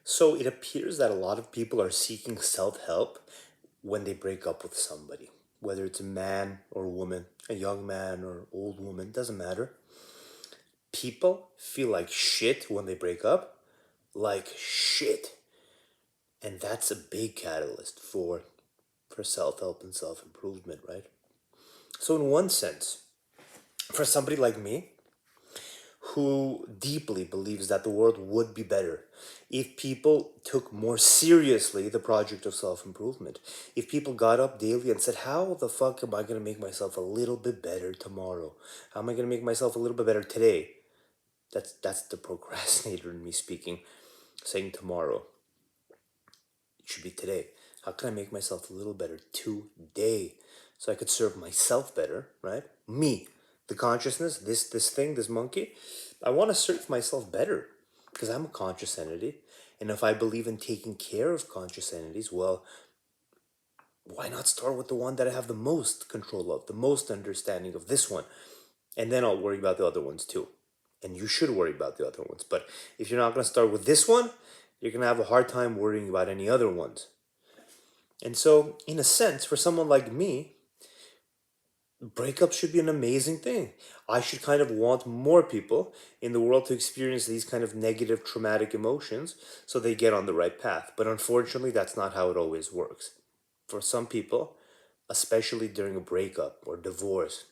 So it appears that a lot of people are seeking self-help when they break up with somebody, whether it's a man or a woman, a young man or old woman, doesn't matter. People feel like shit when they break up, like shit. And that's a big catalyst for self-help and self-improvement, right? So in one sense, for somebody like me, who deeply believes that the world would be better if people took more seriously the project of self-improvement. If people got up daily and said, how the fuck am I going to make myself a little bit better tomorrow? How am I going to make myself a little bit better today? That's the procrastinator in me speaking, saying tomorrow. It should be today. How can I make myself a little better today so I could serve myself better, right? Me, the consciousness, this thing, this monkey. I want to serve myself better because I'm a conscious entity. And if I believe in taking care of conscious entities, well, why not start with the one that I have the most control of, the most understanding of, this one? And then I'll worry about the other ones too. And you should worry about the other ones. But if you're not going to start with this one, you're going to have a hard time worrying about any other ones. And so, in a sense, for someone like me, breakup should be an amazing thing. I should kind of want more people in the world to experience these kind of negative, traumatic emotions so they get on the right path. But unfortunately, that's not how it always works. For some people, especially during a breakup or divorce,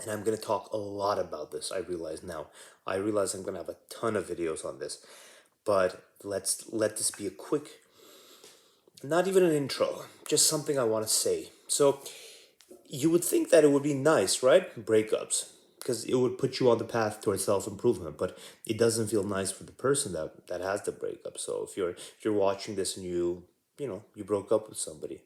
and I'm going to talk a lot about this, I realize now. I realize I'm going to have a ton of videos on this. But let's let this be a quick, not even an intro, just something I want to say. So, you would think that it would be nice, right? Breakups, because it would put you on the path towards self-improvement, but it doesn't feel nice for the person that has the breakup. So if you're watching this and you broke up with somebody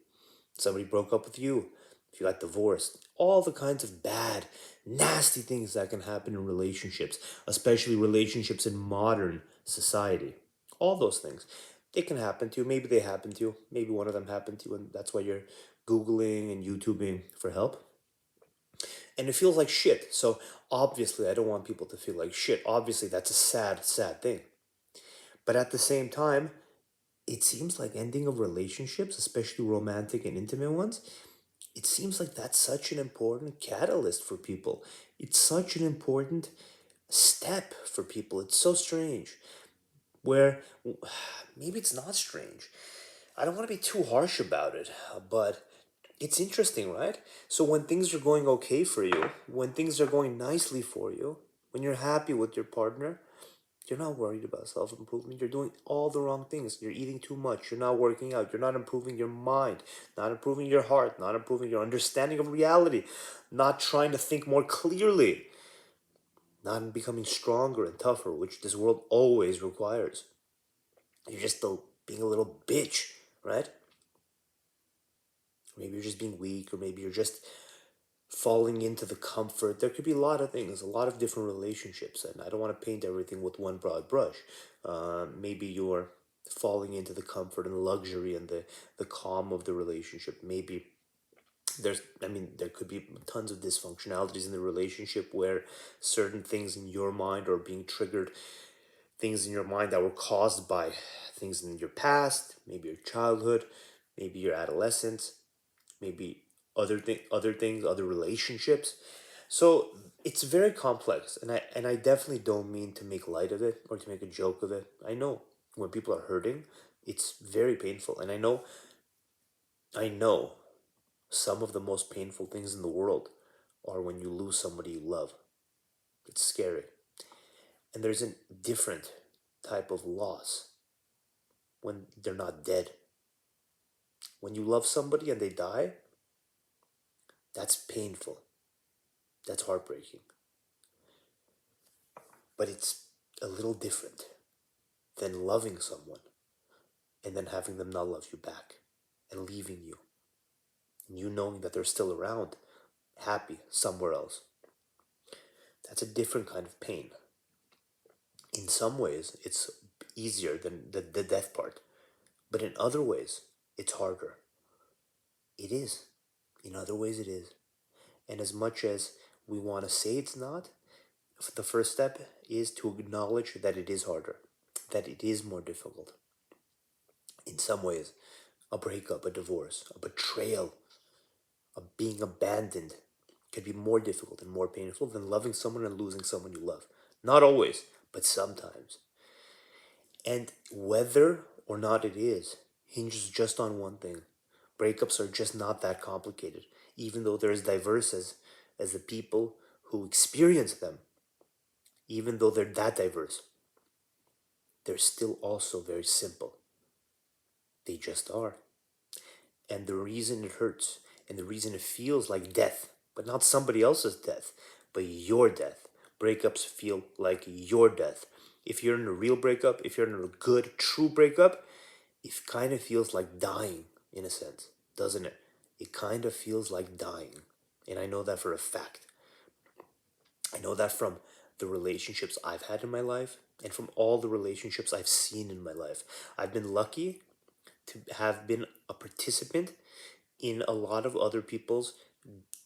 broke up with you, if you got divorced, all the kinds of bad, nasty things that can happen in relationships, especially relationships in modern society. All those things. They can happen to you. Maybe they happen to you. Maybe one of them happened to you, and that's why you're Googling and YouTubing for help. And it feels like shit. So obviously, I don't want people to feel like shit. Obviously, that's a sad, sad thing. But at the same time, it seems like ending of relationships, especially romantic and intimate ones, it seems like that's such an important catalyst for people. It's such an important step for people. It's so strange. Where maybe it's not strange. I don't want to be too harsh about it, but it's interesting, right? So when things are going okay for you, when things are going nicely for you, when you're happy with your partner, you're not worried about self-improvement. You're doing all the wrong things. You're eating too much. You're not working out. You're not improving your mind, not improving your heart, not improving your understanding of reality, not trying to think more clearly, not becoming stronger and tougher, which this world always requires. You're just being a little bitch, right? Maybe you're just being weak, or maybe you're just falling into the comfort. There could be a lot of things, a lot of different relationships, and I don't want to paint everything with one broad brush. Maybe you're falling into the comfort and luxury and the calm of the relationship. Maybe there could be tons of dysfunctionalities in the relationship where certain things in your mind are being triggered, things in your mind that were caused by things in your past, maybe your childhood, maybe your adolescence, maybe other things, other relationships. So it's very complex, and I definitely don't mean to make light of it or to make a joke of it. I know when people are hurting, it's very painful, and I know some of the most painful things in the world are when you lose somebody you love. It's scary. And there's a different type of loss when they're not dead. When you love somebody and they die, that's painful. That's heartbreaking. But it's a little different than loving someone and then having them not love you back and leaving you. And you knowing that they're still around, happy somewhere else. That's a different kind of pain. In some ways, it's easier than the death part. But in other ways, it's harder. It is. In other ways, it is. And as much as we want to say it's not, the first step is to acknowledge that it is harder. that it is more difficult. In some ways, a breakup, a divorce, a betrayal, a being abandoned could be more difficult and more painful than loving someone and losing someone you love. Not always, but sometimes. And whether or not it is hinges just on one thing. Breakups are just not that complicated, even though they're as diverse as the people who experience them, even though they're that diverse, they're still also very simple. They just are. And the reason it hurts and the reason it feels like death, but not somebody else's death, but your death. Breakups feel like your death. If you're in a real breakup, if you're in a good, true breakup, it kind of feels like dying in a sense, doesn't it? It kind of feels like dying. And I know that for a fact. I know that from the relationships I've had in my life and from all the relationships I've seen in my life. I've been lucky to have been a participant in a lot of other people's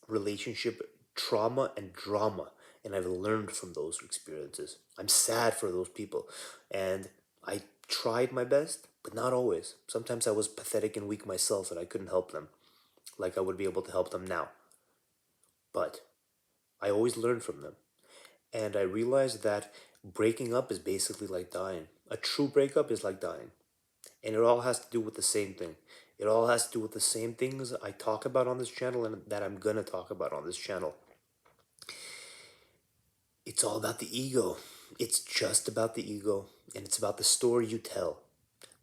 relationship trauma and drama, and I've learned from those experiences. I'm sad for those people, and I tried my best, but not always. Sometimes I was pathetic and weak myself, and I couldn't help them like I would be able to help them now. But I always learned from them, and I realized that breaking up is basically like dying. A true breakup is like dying. And it all has to do with the same thing. It all has to do with the same things I talk about on this channel and that I'm gonna talk about on this channel. It's all about the ego. It's just about the ego, and it's about the story you tell.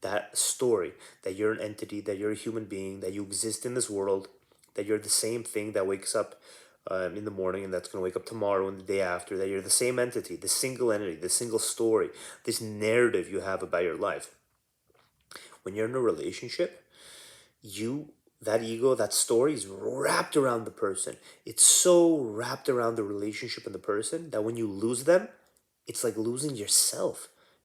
That story that you're an entity, that you're a human being, that you exist in this world, that you're the same thing that wakes up in the morning and that's going to wake up tomorrow and the day after, that you're the same entity, the single entity, the single story, this narrative you have about your life. When you're in a relationship, you that ego, that story is wrapped around the person. It's so wrapped around the relationship and the person that when you lose them, it's like losing yourself.